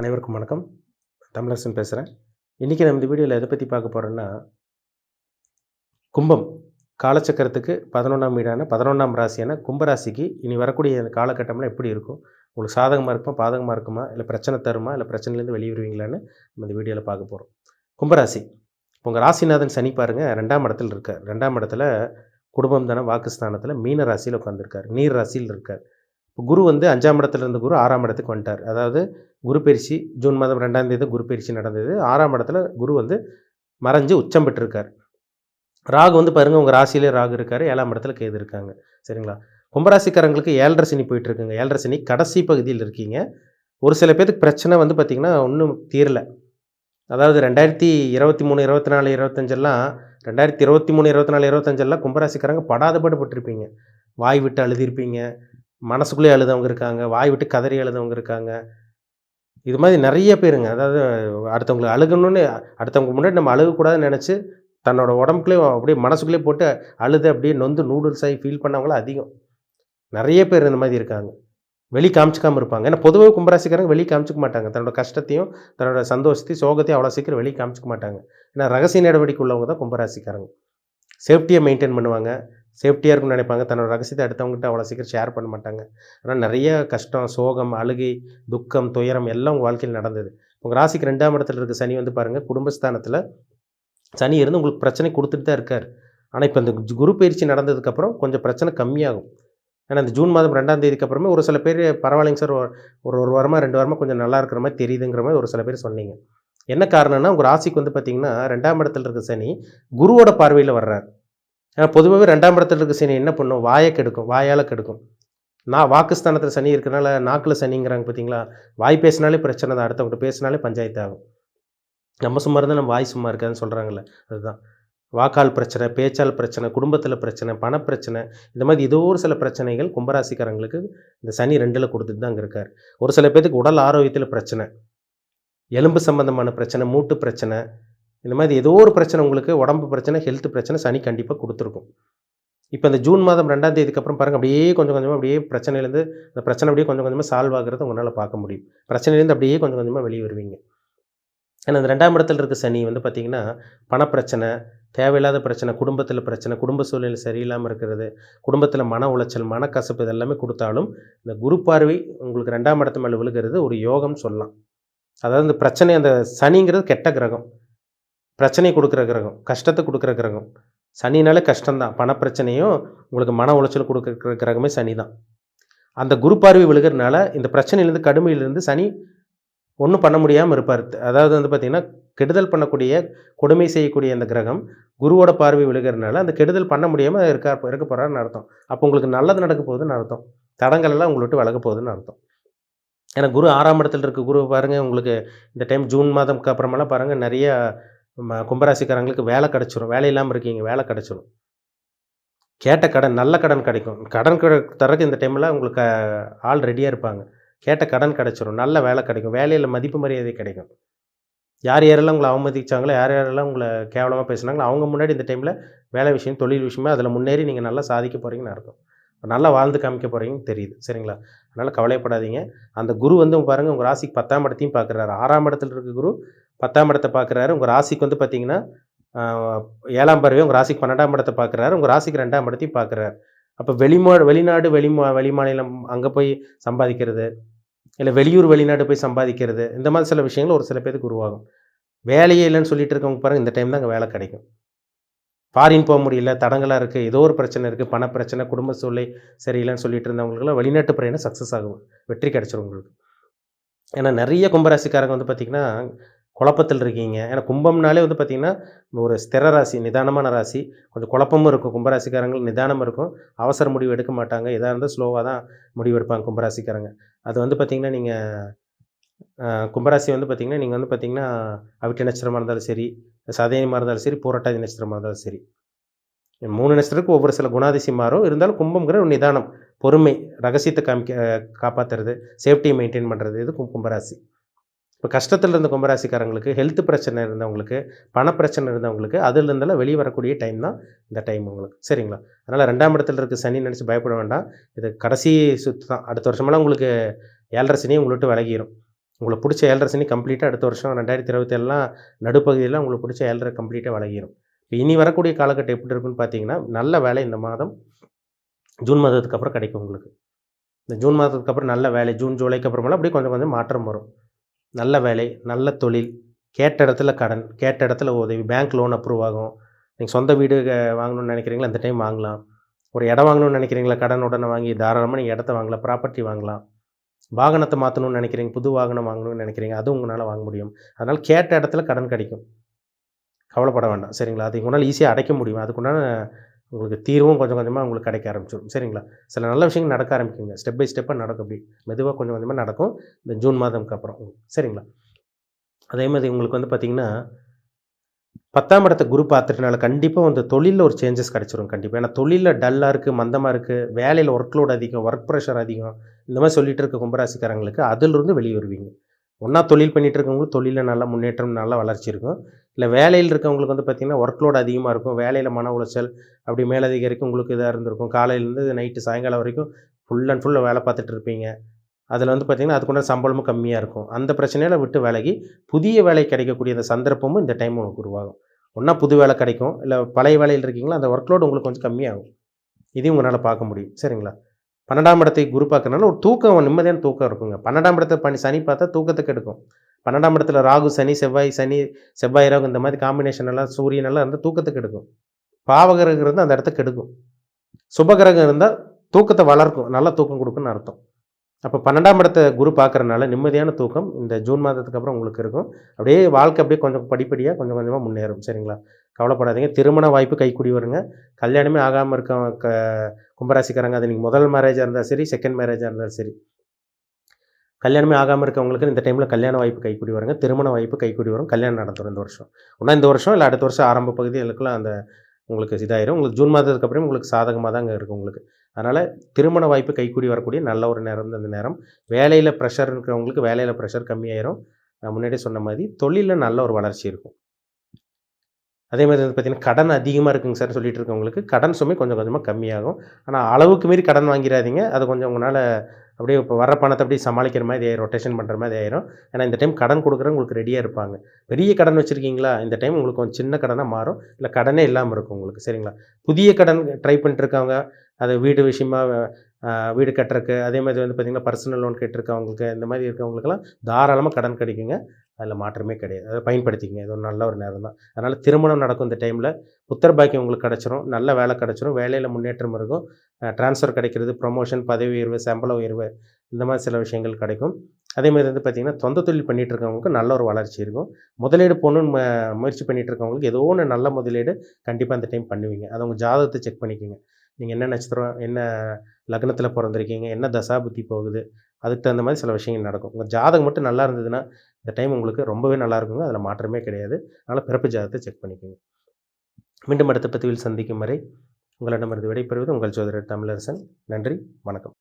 அனைவருக்கும் வணக்கம். தமிழரசன் பேசுகிறேன். இன்றைக்கி நம்ம இந்த வீடியோவில் எதை பற்றி பார்க்க போகிறோன்னா, கும்பம் காலச்சக்கரத்துக்கு 11ஆம் வீடான 11ஆம் ராசியான கும்பராசிக்கு இனி வரக்கூடிய இந்த காலகட்டம்லாம் எப்படி இருக்கும்? உங்களுக்கு சாதகமாக இருக்குமா, பாதகமாக இருக்குமா, இல்லை பிரச்சனை தருமா, இல்லை பிரச்சனையிலேருந்து வெளியே வருவீங்களான்னு நம்ம இந்த வீடியோவில் பார்க்க போகிறோம். கும்பராசி, உங்கள் ராசிநாதன் சனி பாருங்கள் 2ஆம் இடத்துல இருக்கார். 2ஆம் இடத்துல குடும்பம் தானே வாக்குஸ்தானத்தில் மீன ராசியில் உட்காந்துருக்கார், நீர் ராசியில் இருக்கார். இப்போ குரு 5ஆம் இடத்துல இருந்த குரு 6ஆம் இடத்துக்கு வந்துட்டார். அதாவது குரு பயிற்சி ஜூன் மாதம் 2ஆம் தேதி குரு பயிற்சி நடந்தது. 6ஆம் இடத்துல குரு மறைஞ்சு உச்சம் பெற்றிருக்கார். ராகு பாருங்கள் உங்கள் ராசியிலே ராகு இருக்கார், 7ஆம் இடத்துல கேது இருக்காங்க. சரிங்களா? கும்பராசிக்காரங்களுக்கு 7.5 சனி போயிட்டுருக்குங்க. 7.5 சனி கடைசி பகுதியில் இருக்கீங்க. ஒரு சில பேருக்கு பிரச்சனை பார்த்திங்கன்னா ஒன்றும் தீரலை. அதாவது 2023, 24, 25எல்லாம் 2023, 24, 25எல்லாம் கும்பராசிக்காரங்க படாதபாடு பட்டிருப்பீங்க. வாய் விட்டு அழுதிருப்பீங்க, மனசுக்குள்ளே அழுதவங்க இருக்காங்க, வாய் விட்டு கதறி அழுதவங்க இருக்காங்க. இது மாதிரி நிறைய பேருங்க. அதாவது அடுத்தவங்களுக்கு அழுகணும்னு அடுத்தவங்க முன்னாடி நம்ம அழுகக்கூடாதுன்னு நினச்சி தன்னோட உடம்புக்குள்ளே அப்படியே மனசுக்குள்ளே போட்டு அழுது அப்படியே நொந்து நூடுல்ஸ் ஆகி ஃபீல் பண்ணவங்களும் அதிகம். நிறைய பேர் இந்த மாதிரி இருக்காங்க. வெளி காமிச்சிக்காமல் இருப்பாங்க. ஏன்னா பொதுவாக கும்பராசிக்காரங்க வெளியே காமிச்சிக்க மாட்டாங்க. தன்னோட கஷ்டத்தையும் தன்னோட சந்தோஷத்தையும் சோகத்தையும் அவ்வளோ சீக்கிரம் வெளியே காமிச்சிக்க மாட்டாங்க. ஏன்னா ரகசிய நடவடிக்கை உள்ளவங்க தான் கும்பராசிக்காரங்க. சேஃப்டியை மெயின்டைன் பண்ணுவாங்க, சேஃப்டியாக இருக்குன்னு நினைப்பாங்க. தன்னோட ரகசியத்தை அடுத்தவங்ககிட்ட அவ்வளோ சீக்கிரம் ஷேர் பண்ண மாட்டாங்க. ஆனால் நிறைய கஷ்டம், சோகம், அழுகை, துக்கம், துயரம் எல்லாம் உங்கள் வாழ்க்கையில் நடந்தது. உங்கள் ராசிக்கு 2ஆம் இடத்துல இருக்க சனி பாருங்கள் குடும்பஸ்தானத்தில் சனி இருந்து உங்களுக்கு பிரச்சனை கொடுத்துட்டு தான் இருக்கார். ஆனால் இப்போ இந்த குரு பயிற்சி நடந்ததுக்கப்புறம் கொஞ்சம் பிரச்சனை கம்மியாகும். ஏன்னா இந்த ஜூன் மாதம் 2ஆம் தேதிக்கு அப்புறமே ஒரு சில பேர் பரவாயில்லைங்க சார், ஒரு வாரமாக 2 வாரமாக கொஞ்சம் நல்லா இருக்கிற மாதிரி தெரியுதுங்கிற மாதிரி ஒரு சில பேர் சொன்னீங்க. என்ன காரணம்னா உங்கள் ராசிக்கு பார்த்திங்கன்னா 2ஆம் இடத்துல இருக்க சனி குருவோட பார்வையில் வர்றார். ஏன்னா பொதுவாகவே 2ஆம் இடத்துல இருக்க சனி என்ன பண்ணும், வாயை கெடுக்கும், வாயால் கெடுக்கும். வாக்குஸ்தானத்தில் சனி இருக்கிறனால நாக்கில் சனிங்கிறாங்க பார்த்தீங்களா. வாய் பேசினாலே பிரச்சனை தான், அடுத்தவங்கள்ட்ட பேசினாலே பஞ்சாயத்து ஆகும். நம்ம சும்மா இருந்தால் நம்ம வாய் சும்மா இருக்காதுன்னு சொல்கிறாங்கல்ல, அதுதான். வாக்கால் பிரச்சனை, பேச்சால் பிரச்சனை, குடும்பத்தில் பிரச்சனை, பணப்பிரச்சனை, இந்த மாதிரி ஏதோ ஒரு சில பிரச்சனைகள் கும்பராசிக்காரங்களுக்கு இந்த சனி 2ல் கொடுத்துட்டு தான் அங்கே இருக்கார். ஒரு சில பேருக்கு உடல் ஆரோக்கியத்தில் பிரச்சனை, எலும்பு சம்பந்தமான பிரச்சனை, மூட்டு பிரச்சனை, இந்த மாதிரி ஏதோ ஒரு பிரச்சனை உங்களுக்கு உடம்பு பிரச்சனை, ஹெல்த் பிரச்சனை சனி கண்டிப்பாக கொடுத்துருக்கும். இப்போ இந்த ஜூன் மாதம் 2ஆம் தேதிக்கு அப்புறம் பாருங்கள் அப்படியே கொஞ்சம் கொஞ்சமாக அப்படியே பிரச்சனையிலேருந்து இந்த பிரச்சனை அப்படியே கொஞ்சம் கொஞ்சமாக சால்வ் ஆகிறத உங்களால் பார்க்க முடியும். பிரச்சனையிலேருந்து அப்படியே கொஞ்சம் கொஞ்சமாக வெளியே வருவீங்க. ஏன்னா இந்த 2ஆம் இடத்துல இருக்க சனி பார்த்திங்கன்னா பணப்பிரச்சனை, தேவையில்லாத பிரச்சனை, குடும்பத்தில் பிரச்சனை, குடும்ப சூழ்நிலை சரியில்லாமல் இருக்கிறது, குடும்பத்தில் மன உளைச்சல், மனக்கசப்பு இதெல்லாமே கொடுத்தாலும் இந்த குரு பார்வை உங்களுக்கு 2ஆம் இடத்து மேலே விழுகிறது ஒரு யோகம் சொல்லலாம். அதாவது இந்த பிரச்சனை, அந்த சனிங்கிறது கெட்ட கிரகம், பிரச்சனை கொடுக்குற கிரகம், கஷ்டத்தை கொடுக்குற கிரகம். சனினாலே கஷ்டம்தான். பணப்பிரச்சனையும் உங்களுக்கு மன உளைச்சல் கொடுக்குற கிரகமே சனி தான். அந்த குரு பார்வை விழுகிறதுனால இந்த பிரச்சனையிலேருந்து கடுமையிலேருந்து சனி ஒன்றும் பண்ண முடியாமல் இருப்பார். அதாவது பார்த்திங்கன்னா கெடுதல் பண்ணக்கூடிய, கொடுமை செய்யக்கூடிய அந்த கிரகம் குருவோட பார்வை விழுகிறதுனால அந்த கெடுதல் பண்ண முடியாமல் இருக்க போகிறாருன்னு அர்த்தம். அப்போ உங்களுக்கு நல்லது நடக்க போகுதுன்னு அர்த்தம். தடங்கள் எல்லாம் உங்களை விட்டு விலக போகுதுன்னு அர்த்தம். ஏன்னா குரு 6ஆம் இடத்துல இருக்க குரு பாருங்கள் உங்களுக்கு இந்த டைம் ஜூன் மாதம்க்கு அப்புறமெல்லாம் பாருங்கள் நிறைய கும்பராசிக்காரங்களுக்கு வேலை கிடச்சிரும். வேலை இல்லாமல் இருக்கீங்க, வேலை கிடச்சிரும். கேட்ட கடன், நல்ல கடன் கிடைக்கும். கடன் தரக்கு இந்த டைமில் உங்களுக்கு ஆள் ரெடியாக இருப்பாங்க. கேட்ட கடன் கிடச்சிரும், நல்ல வேலை கிடைக்கும், வேலையில் மதிப்பு மரியாதை கிடைக்கும். யார் யாரெல்லாம் உங்களை அவமதிச்சாங்களோ, யார் யாரெல்லாம் உங்களை கேவலமாக பேசுனாங்களோ அவங்க முன்னாடி இந்த டைமில் வேலை விஷயம், தொழில் விஷயமே அதில் முன்னேறி நீங்கள் நல்லா சாதிக்க போகிறீங்கன்னு அர்த்தம். நல்லா வாழ்ந்து காமிக்க போகிறீங்கன்னு தெரியுது. சரிங்களா? அதனால் கவலைப்படாதீங்க. அந்த குரு பாருங்கள் உங்கள் ராசிக்கு 10ஆம் இடத்தையும் பார்க்குறாரு. 6ஆம் இடத்துல இருக்க குரு 10ஆம் இடத்தை பார்க்குறாரு. உங்கள் ராசிக்கு பார்த்திங்கன்னா 7ஆம் பார்வையும் உங்கள் ராசிக்கு 12ஆம் இடத்தை பார்க்குறாரு. உங்கள் ராசிக்கு 2ஆம் இடத்தையும் பார்க்குறாரு. அப்போ வெளிநாடு, வெளிமாநிலம் அங்கே போய் சம்பாதிக்கிறது, இல்லை வெளியூர் வெளிநாடு போய் சம்பாதிக்கிறது, இந்த மாதிரி சில விஷயங்கள் ஒரு சில பேருக்கு உருவாகும். வேலையே இல்லைன்னு சொல்லிட்டு இருக்கவங்க பாருங்கள் இந்த டைம் தான் அங்கே வேலை கிடைக்கும். ஃபாரின் போக முடியல, தடங்களாக இருக்குது, ஏதோ ஒரு பிரச்சனை இருக்குது, பணப்பிரச்சனை, குடும்ப சூழ்நிலை சரியில்லைன்னு சொல்லிட்டு இருந்தவங்களுக்குலாம் வெளிநாட்டு பிரயாணம் சக்ஸஸ் ஆகும், வெற்றி கிடைச்சிரும் உங்களுக்கு. ஏன்னா நிறைய கும்பராசிக்காரங்க பார்த்திங்கன்னா குழப்பத்தில் இருக்கீங்க. ஏன்னா கும்பம்னாலே பார்த்திங்கன்னா ஒரு ஸ்திர ராசி, நிதானமான ராசி. கொஞ்சம் குழப்பமும் இருக்கும். கும்பராசிக்காரங்களுக்கு நிதானம் இருக்கும், அவசர முடிவு எடுக்க மாட்டாங்க. எதாக இருந்தால் ஸ்லோவாக தான் முடிவு எடுப்பாங்க கும்பராசிக்காரங்க. அது பார்த்திங்கன்னா நீங்கள் கும்பராசி பார்த்திங்கன்னா நீங்கள் பார்த்திங்கன்னா அவிட்ட நட்சத்திரமாக இருந்தாலும் சரி, சதயமாக இருந்தாலும் சரி, பூரட்டாதி நட்சத்திரமாக இருந்தாலும் சரி, 3 நட்சத்திரத்துக்கு ஒவ்வொரு சில குணாதிசயம் மாறும். இருந்தாலும் கும்பம்ங்கிற ஒரு நிதானம், பொறுமை, ரகசியத்தை காப்பாற்றுறது, சேஃப்டியை மெயின்டைன் பண்ணுறது, இது கும்பராசி. இப்போ கஷ்டத்தில் இருந்த கும்பராசிக்காரங்களுக்கு, ஹெல்த் பிரச்சனை இருந்தவங்களுக்கு, பணப்பிரச்சனை இருந்தவங்களுக்கு அதிலிருந்தெல்லாம் வெளியே வரக்கூடிய டைம் தான் இந்த டைம் உங்களுக்கு. சரிங்களா? அதனால் 2ஆம் இடத்துல இருக்க சனி நினச்சி பயப்பட வேண்டாம். இது கடைசி சுற்று தான். அடுத்த வருஷமெல்லாம் உங்களுக்கு 7.5 சனி உங்களை விட்டு விலகிடும். உங்களுக்கு பிடிச்ச 7.5 சனி கம்ப்ளீட்டாக அடுத்த வருஷம் 2027 நடுப்பகுதியில் உங்களுக்கு பிடிச்ச 7.5 கம்ப்ளீட்டாக விலகிரும். இப்போ இனி வரக்கூடிய காலகட்டம் எப்படி இருக்குன்னு பார்த்தீங்கன்னா, நல்ல வேலை இந்த மாதம் ஜூன் மாதத்துக்கு அப்புறம் கிடைக்கும் உங்களுக்கு. இந்த ஜூன் மாதத்துக்கு அப்புறம் நல்ல வேலை, ஜூன், ஜூலைக்கு அப்புறமெல்லாம் அப்படியே கொஞ்சம் கொஞ்சம் மாற்றம் வரும். நல்ல வேலை, நல்ல தொழில், கேட்ட இடத்துல கடன், கேட்ட இடத்துல உதவி, பேங்க் லோன் அப்ரூவ் ஆகும். நீங்க சொந்த வீடு வாங்கணும்னு நினைக்கிறீங்களா, அந்த டைம் வாங்கலாம். ஒரு இடம் வாங்கணும்னு நினைக்கிறீங்களா, கடன் உடனே வாங்கி தாராளமா நீங்க இடத்த வாங்கலாம், ப்ராப்பர்ட்டி வாங்கலாம். வாகனத்த மாத்தணும்னு நினைக்கிறீங்க, புது வாகனம் வாங்கணும்னு நினைக்கிறீங்க, அதுவும் உங்களால வாங்க முடியும். அதனால கேட்ட இடத்துல கடன் கிடைக்கும். கவலைப்பட வேண்டாம். சரிங்களா? அது உங்களால ஈஸியா அடைக்க முடியும். அதுக்குண்டான உங்களுக்கு தீர்வும் கொஞ்சம் கொஞ்சமா உங்களுக்கு கிடைக்க ஆரம்பிச்சுரும். சரிங்களா? சில நல்ல விஷயங்கள் நடக்க ஆரம்பிக்குங்க. ஸ்டெப் பை ஸ்டெப்பா நடக்கும் அப்படி. மெதுவா கொஞ்சம் கொஞ்சமா நடக்கும். இந்த ஜூன் மாதம்க்கு அப்புறம். சரிங்களா? அதே மாதிரி உங்களுக்கு வந்து பார்த்தீங்கன்னா, 10ஆம் இடத்த குரு பார்த்துட்டனால கண்டிப்பா வந்து தொழில்ல ஒரு சேஞ்சஸ் கிடைச்சிரும் கண்டிப்பா. ஏன்னா தொழில்ல டல்லா இருக்கு, மந்தமா இருக்கு, வேலையில ஒர்க் லோட் அதிகம், ஒர்க் பிரஷர் அதிகம். இந்த மாரி சொல்லிட்டு இருக்க கும்பராசிக்காரங்களுக்கு அதிலிருந்து வெளிய வருவீங்க. ஒண்ணா தொழில் பண்ணிட்டு இருக்கவங்களுக்கு தொழில்ல நல்ல முன்னேற்றம், நல்ல வளர்ச்சி இருக்கும். இல்ல வேலையில இருக்கவங்களுக்கு வந்து பார்த்தீங்கன்னா, ஒர்க் லோட் அதிகமா இருக்கும். வேலையில மன உளைச்சல், அப்படி மேலதிகாரிக்கு உங்களுக்கு இதா இருந்திருக்கும். காலையிலேருந்து நைட்டு சாயங்காலம் வரைக்கும் ஃபுல் அண்ட் ஃபுல் வேலை பார்த்துட்டு இருப்பீங்க. அதில வந்து பார்த்தீங்கன்னா, அதுக்குண்டான சம்பளமும் கம்மியா இருக்கும். அந்த பிரச்சனையில விட்டு விலகி, புதிய வேலை கிடைக்கக்கூடிய அந்த சந்தர்ப்பமும் இந்த டைம் உங்களுக்கு உருவாகும். ஒண்ணா புது வேலை கிடைக்கும். இல்ல பழைய வேலையில இருக்கீங்களா, அந்த ஒர்க் லோட் உங்களுக்கு கொஞ்சம் கம்மியாகும். இதையும் உங்களால பார்க்க முடியும். சரிங்களா? 12ஆம் இடத்தை குரு பார்க்கறனால ஒரு தூக்கம் நிம்மதியான தூக்கம் இருக்குங்க. 12ஆம் இடத்த சனி பார்த்தா தூக்கத்த கெடுக்கும். 12ஆம் இடத்துல ராகு, சனி, செவ்வாய், ராகு இந்த மாரி காம்பினேஷன் எல்லாம் சூரியன் எல்லாம் இருந்தா தூக்கத்த கெடுக்கும். பாவகிரகம் இருந்தா அந்த இடத்த கெடுக்கும். சுபகிரகம் இருந்தா தூக்கத்த வளர்க்கும். நல்ல தூக்கம் குடுக்கும்னு அர்த்தம். அப்ப 12ஆம் இடத்த குரு பார்க்கறனால நிம்மதியான தூக்கம் இந்த ஜூன் மாதத்துக்கு அப்புறம் உங்களுக்கு இருக்கும். அப்படியே வாழ்க்கை அப்படியே கொஞ்சம் படிப்படியா கொஞ்சம் கொஞ்சமா முன்னேறும். சரிங்களா? கவலைப்படாதீங்க. திருமண வாய்ப்பு கைக்கூடி வருங்க. கல்யாணமே ஆகாம இருக்கவங்க கும்பராசிக்காரங்க அது நீங்க முதல் மேரேஜா இருந்தாலும் சரி, செகண்ட் மேரேஜா இருந்தாலும் சரி. கல்யாணமே ஆகாம இருக்கவங்களுக்கு இந்த டைம்ல கல்யாண வாய்ப்பு கைக்கூடி வருங்க. திருமண வாய்ப்பு கைக்கூடி வரும். கல்யாணம் நடந்துரும் இந்த வருஷம். ஒண்ணா இந்த வருஷம் இல்ல அடுத்த வருஷம் ஆரம்ப பகுதிகளுக்குள்ள அந்த உங்களுக்கு இதாயிரும். உங்களுக்கு ஜூன் மாதத்துக்கு அப்புறம் உங்களுக்கு சாதகமா தாங்க இருக்கும் உங்களுக்கு. அதனால திருமண வாய்ப்பு கைக்கூடி வரக்கூடிய நல்ல ஒரு நேரம் தான் இந்த நேரம். வேலையில பிரஷர் இருக்கிறவங்களுக்கு வேலையில பிரஷர் கம்மியாயிரும். நான் முன்னாடியே சொன்ன மாரி தொழில்ல நல்ல ஒரு வளர்ச்சி இருக்கும். அதே மாரி வந்து பார்த்தீங்கன்னா, கடன் அதிகமா இருக்குங்க சார் சொல்லிட்டு இருக்கவங்களுக்கு, கடன் சுமை கொஞ்சம் கொஞ்சமா கம்மியாகும். ஆனா அளவுக்கு மீறி கடன் வாங்கிறாதீங்க. அது கொஞ்சம் உங்கனால அப்படியே இப்போ வர்ற பணத்த அப்படியே சமாளிக்கிற மாரி ஆயிரும். ரொட்டேஷன் பண்ற மாரி ஆயிரும். ஏன்னா இந்த டைம் கடன் குடுக்குறவங்க உங்களுக்கு ரெடியா இருப்பாங்க. பெரிய கடன் வச்சிருக்கீங்களா? இந்த டைம் உங்களுக்கு கொஞ்சம் சின்ன கடனா மாறும். இல்ல கடனே இல்லாம இருக்கும் உங்களுக்கு. சரிங்களா? புதிய கடன் ட்ரை பண்ணிட்டு இருக்கவங்க, அது வீடு விஷயமா வீடு கட்டுறக்கு, அதே மாரி வந்து பார்த்தீங்கன்னா, பர்சனல் லோன் கேட்டுருக்கவங்களுக்கு, இந்த மாரி இருக்கவங்களுக்கெல்லாம் தாராளமா கடன் கிடைக்குங்க. அதில மாற்றமே கிடையாது. அத பயன்படுத்திக்கங்க. இது ஒரு நல்ல ஒரு நேரம் தான். அதனால திருமணம் நடக்கும் இந்த டைம்ல. புத்திர பாக்கியம் உங்களுக்கு கிடைச்சிரும். நல்ல வேலை கிடைச்சிரும். வேலையில முன்னேற்றம் இருக்கும். ட்ரான்ஸ்ஃபர் கிடைக்கிறது, ப்ரமோஷன், பதவி உயர்வு, சம்பள உயர்வு இந்த மாரி சில விஷயங்கள் கிடைக்கும். அதேமாரி வந்து பார்த்தீங்கன்னா, சொந்த தொழில் பண்ணிட்டு இருக்கவங்களுக்கு நல்ல ஒரு வளர்ச்சி இருக்கும். முதலீடு போணும்னு முயற்சி பண்ணிட்டு இருக்கவங்களுக்கு ஏதோ ஒண்ணு நல்ல முதலீடு கண்டிப்பா இந்த டைம் பண்ணுவீங்க. அத உங்க ஜாதகத்த செக் பண்ணிக்கங்க. நீங்க என்ன நட்சத்திரம், என்ன லக்னத்தில பொறந்திருக்கீங்க, என்ன தசாபுத்தி போகுது, அதுக்கு தகுந்த மாரி சில விஷயங்கள் நடக்கும். உங்க ஜாதகம் மட்டும் நல்லா இருந்ததுன்னா, இந்த டைம் உங்களுக்கு ரொம்பவே நல்லா இருக்குங்க. அதில மாற்றமே கிடையாது. அதனால பிறப்பு ஜாதகத்த செக் பண்ணிக்கங்க. மீண்டும் அடுத்த பதிவில் சந்திக்கும் வரை உங்களிடமிருந்து விடைபெறுவது உங்கள் ஜோதிடர் தமிழரசன். நன்றி, வணக்கம்.